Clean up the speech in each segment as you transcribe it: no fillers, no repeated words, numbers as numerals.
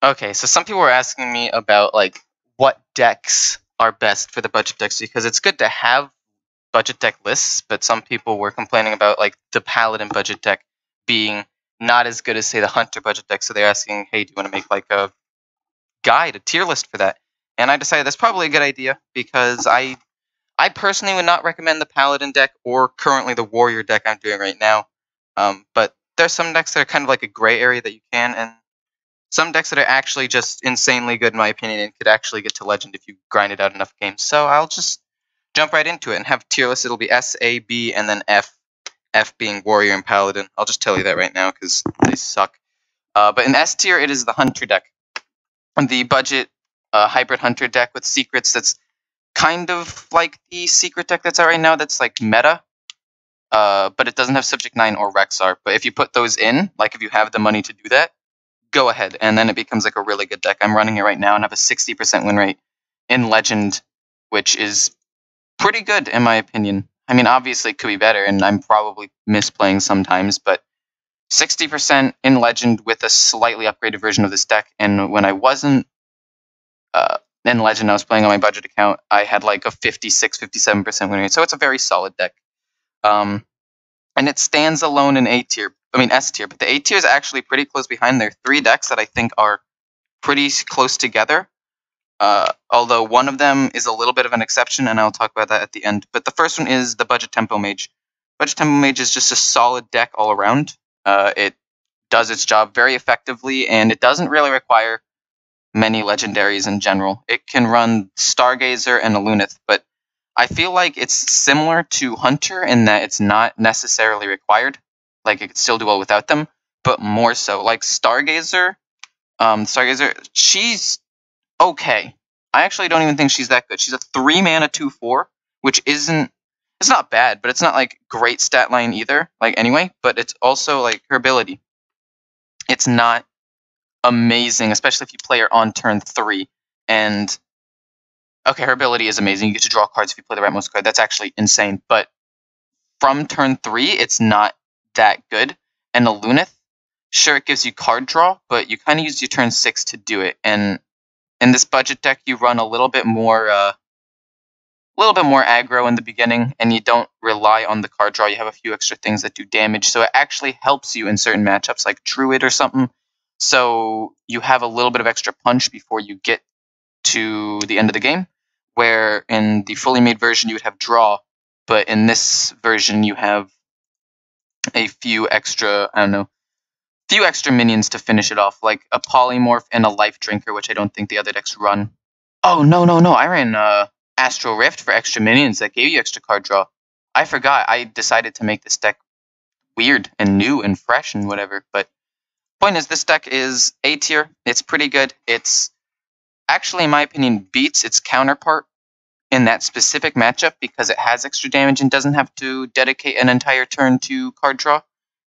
Okay, so some people were asking me about like what decks are best for the budget decks, because it's good to have budget deck lists, but some people were complaining about like the Paladin budget deck being not as good as say the Hunter budget deck. So they're asking, hey, do you want to make like a guide, a tier list for that? And I decided that's probably a good idea, because I personally would not recommend the Paladin deck or currently the Warrior deck I'm doing right now. But there's some decks that are kind of like a gray area that you can, and some decks that are actually just insanely good in my opinion and could actually get to Legend if you grind it out enough games. So I'll just jump right into it and have tier list. It'll be S, A, B, and then F. F being Warrior and Paladin. I'll just tell you that right now because they suck. But in S tier, it is the Hunter deck. The budget hybrid Hunter deck with secrets that's kind of like the secret deck that's out right now that's like meta. But it doesn't have Subject 9 or Rexar. But if you put those in, like if you have the money to do that, go ahead, and then it becomes like a really good deck. I'm running it right now and have a 60% win rate in Legend, which is pretty good in my opinion. I mean, obviously it could be better, and I'm probably misplaying sometimes, but 60% in Legend with a slightly upgraded version of this deck. And when I wasn't in Legend, I was playing on my budget account, I had like a 56, 57% win rate, so it's a very solid deck. And it stands alone in S tier, but the A tier is actually pretty close behind. There are 3 decks that I think are pretty close together, although one of them is a little bit of an exception, and I'll talk about that at the end. But the first one is the Budget Tempo Mage. Budget Tempo Mage is just a solid deck all around. It does its job very effectively, and it doesn't really require many legendaries in general. It can run Stargazer and a Lunith, but I feel like it's similar to Hunter in that it's not necessarily required. Like, it could still do well without them, but more so. Like, Stargazer, she's okay. I actually don't even think she's that good. She's a 3-mana 2/4, which isn't... It's not bad, but it's not, like, great stat line either, like, anyway. But it's also, like, her ability. It's not amazing, especially if you play her on turn 3. And... okay, her ability is amazing. You get to draw cards if you play the rightmost card. That's actually insane. But from turn 3, it's not that good. And a Lunith, sure, it gives you card draw, but you kind of use your turn 6 to do it. And in this budget deck, you run a little bit more aggro in the beginning, and you don't rely on the card draw. You have a few extra things that do damage, so it actually helps you in certain matchups, like Druid or something. So you have a little bit of extra punch before you get to the end of the game, where in the fully made version you would have draw, but in this version you have a few extra, minions to finish it off, like a Polymorph and a Life Drinker, which I don't think the other decks run. Oh, no, I ran Astral Rift for extra minions that gave you extra card draw. I forgot. I decided to make this deck weird and new and fresh and whatever, but point is, this deck is A tier. It's pretty good. It's actually, in my opinion, beats its counterpart in that specific matchup because it has extra damage and doesn't have to dedicate an entire turn to card draw.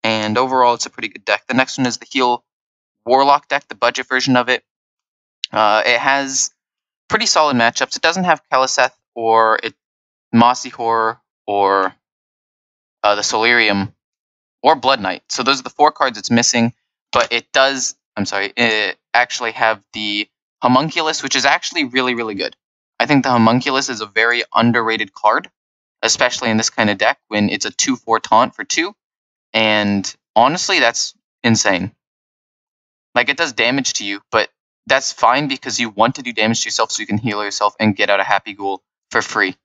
And overall, it's a pretty good deck. The next one is the Heal Warlock deck, the budget version of it. It has pretty solid matchups. It doesn't have Keleseth or Mossy Horror or the Solarium or Blood Knight. So those are the 4 cards it's missing. But it does, it actually have the Homunculus, which is actually really, really good. I think the Homunculus is a very underrated card, especially in this kind of deck when it's a 2/4 taunt for 2. And honestly, that's insane. Like, it does damage to you, but that's fine because you want to do damage to yourself so you can heal yourself and get out a Happy Ghoul for free.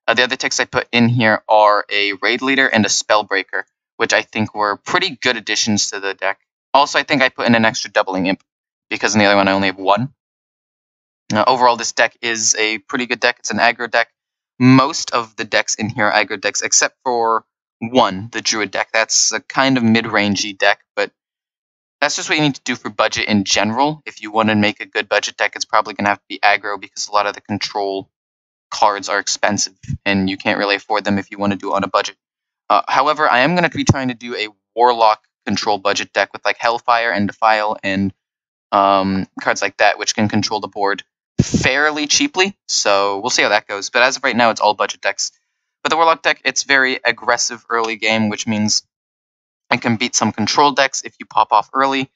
The other ticks I put in here are a Raid Leader and a Spellbreaker, which I think were pretty good additions to the deck. Also, I think I put in an extra Doubling Imp, because in the other one I only have 1. Overall, this deck is a pretty good deck. It's an aggro deck. Most of the decks in here are aggro decks, except for one, the Druid deck. That's a kind of mid-rangey deck, but that's just what you need to do for budget in general. If you want to make a good budget deck, it's probably going to have to be aggro, because a lot of the control cards are expensive, and you can't really afford them if you want to do it on a budget. However, I am going to be trying to do a Warlock control budget deck with like Hellfire and Defile and cards like that, which can control the board fairly cheaply. So we'll see how that goes. But as of right now, it's all budget decks. But the Warlock deck, it's very aggressive early game, which means it can beat some control decks if you pop off early.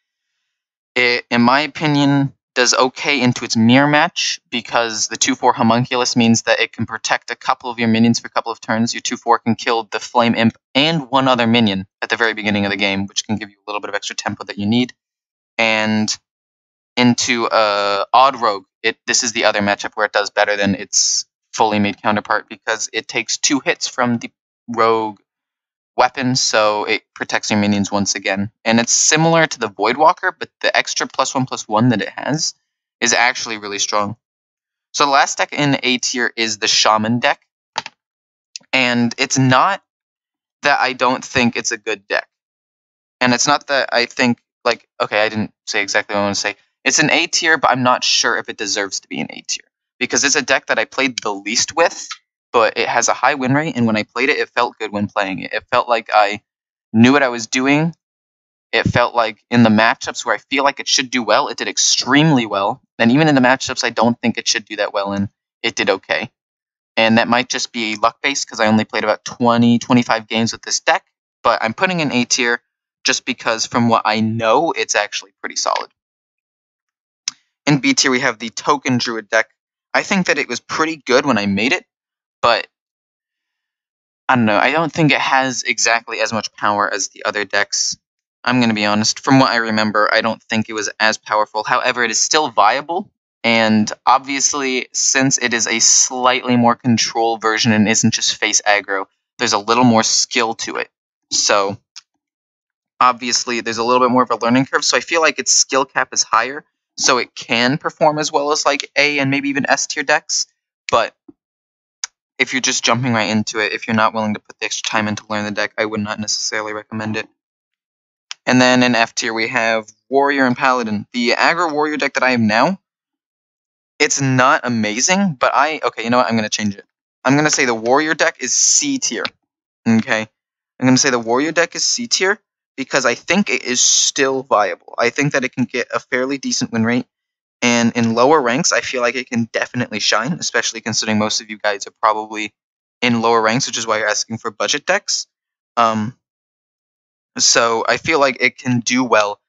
In my opinion, does okay into its mirror match because the 2/4 homunculus means that it can protect a couple of your minions for a couple of turns. Your 2/4 can kill the flame imp and one other minion at the very beginning of the game, which can give you a little bit of extra tempo that you need. And into odd rogue, this is the other matchup where it does better than its fully made counterpart because it takes 2 hits from the rogue weapon, so it protects your minions once again. And it's similar to the Voidwalker, but the extra +1/+1 that it has is actually really strong. So the last deck in A tier is the Shaman deck. And it's not that I don't think it's a good deck. And it's not that I think, like, okay, I didn't say exactly what I want to say. It's an A tier, but I'm not sure if it deserves to be an A tier. Because it's a deck that I played the least with, but it has a high win rate, and when I played it, it felt good when playing it. It felt like I knew what I was doing. It felt like in the matchups where I feel like it should do well, it did extremely well. And even in the matchups I don't think it should do that well in, it did okay. And that might just be luck-based because I only played about 20-25 games with this deck, but I'm putting in A tier just because from what I know, it's actually pretty solid. In B tier, we have the Token Druid deck. I think that it was pretty good when I made it, but I don't know. I don't think it has exactly as much power as the other decks. I'm going to be honest. From what I remember, I don't think it was as powerful. However, it is still viable. And obviously, since it is a slightly more control version and isn't just face aggro, there's a little more skill to it. So, obviously, there's a little bit more of a learning curve. So I feel like its skill cap is higher. So it can perform as well as like A and maybe even S tier decks. But if you're just jumping right into it, if you're not willing to put the extra time in to learn the deck, I would not necessarily recommend it. And then in F tier, we have Warrior and Paladin. The aggro Warrior deck that I have now, it's not amazing, but okay, you know what? I'm going to change it. I'm going to say the Warrior deck is C tier. Okay? I'm going to say the Warrior deck is C tier because I think it is still viable. I think that it can get a fairly decent win rate. And in lower ranks, I feel like it can definitely shine, especially considering most of you guys are probably in lower ranks, which is why you're asking for budget decks. So I feel like it can do well,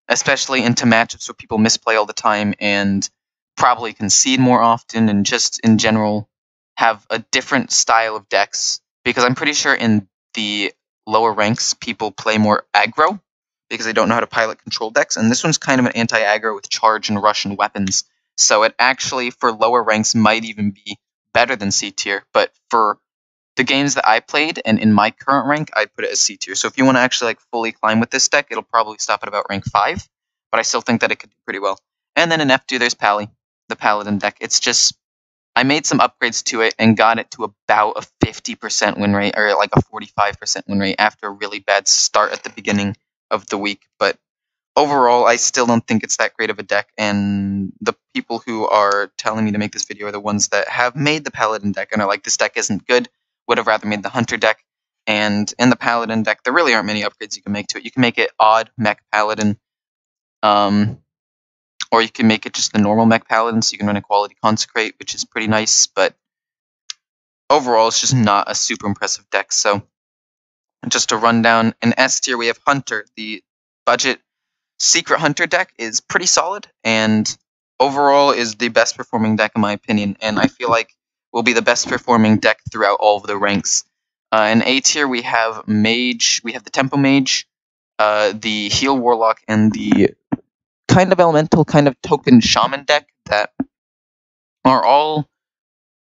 especially into matchups where people misplay all the time and probably concede more often and just in general have a different style of decks. Because I'm pretty sure in the lower ranks, people play more aggro because they don't know how to pilot control decks. And this one's kind of an anti-aggro with charge and rush and weapons. So it actually, for lower ranks, might even be better than C tier. But for the games that I played, and in my current rank, I'd put it as C tier. So if you want to actually like fully climb with this deck, it'll probably stop at about rank 5. But I still think that it could do pretty well. And then in F tier, there's Pally, the Paladin deck. It's just, I made some upgrades to it and got it to about a 50% win rate, or like a 45% win rate after a really bad start at the beginning of the week. But overall, I still don't think it's that great of a deck, and the people who are telling me to make this video are the ones that have made the Paladin deck and are like, this deck isn't good, would have rather made the Hunter deck. And in the Paladin deck, there really aren't many upgrades you can make to it. You can make it odd mech Paladin, or you can make it just the normal mech Paladin, so you can run Equality Consecrate, which is pretty nice, but overall, it's just not a super impressive deck. So just to run down, in S tier, we have Hunter. The budget Secret Hunter deck is pretty solid, and overall is the best performing deck in my opinion, and I feel like will be the best performing deck throughout all of the ranks. In A tier, we have Mage, we have the Tempo Mage, the Heal Warlock, and the kind of elemental, kind of token Shaman deck that are all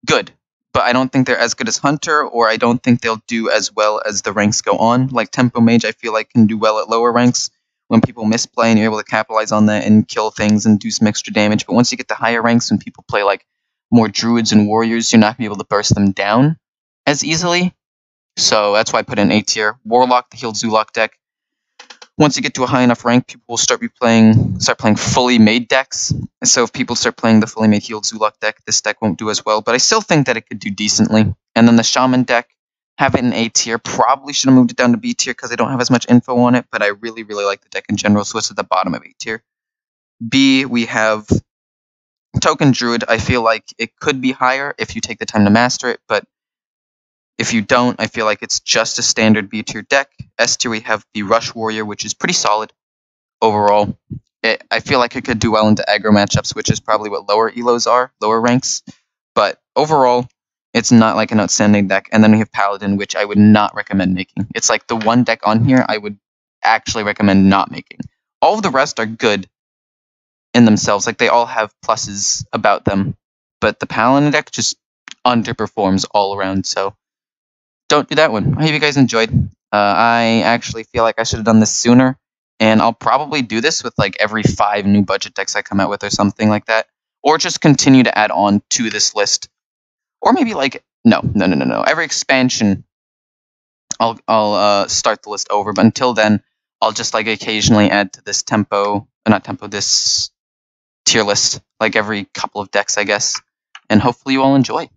good. But I don't think they're as good as Hunter, or I don't think they'll do as well as the ranks go on. Like Tempo Mage, I feel like can do well at lower ranks when people misplay and you're able to capitalize on that and kill things and do some extra damage. But once you get to higher ranks, when people play like more Druids and Warriors, you're not going to be able to burst them down as easily. So that's why I put in A tier. Warlock, the Healed Zulok deck. Once you get to a high enough rank, people will start playing fully made decks. So if people start playing the fully made Healed Zulok deck, this deck won't do as well. But I still think that it could do decently. And then the Shaman deck, have it in A tier. Probably should have moved it down to B tier because I don't have as much info on it. But I really, really like the deck in general, so it's at the bottom of A tier. B, we have Token Druid. I feel like it could be higher if you take the time to master it. But if you don't, I feel like it's just a standard B tier deck. S tier, we have the Rush Warrior, which is pretty solid overall. I feel like it could do well into aggro matchups, which is probably what lower elos are, lower ranks. But overall, it's not like an outstanding deck. And then we have Paladin, which I would not recommend making. It's like the one deck on here I would actually recommend not making. All of the rest are good in themselves. Like, they all have pluses about them. But the Paladin deck just underperforms all around, so don't do that one. I hope you guys enjoyed. I actually feel like I should have done this sooner, and I'll probably do this with like every 5 new budget decks I come out with or something like that, or just continue to add on to this list, or maybe like no. Every expansion, I'll start the list over, but until then, I'll just like occasionally add to this this tier list, like every couple of decks, I guess, and hopefully you all enjoy.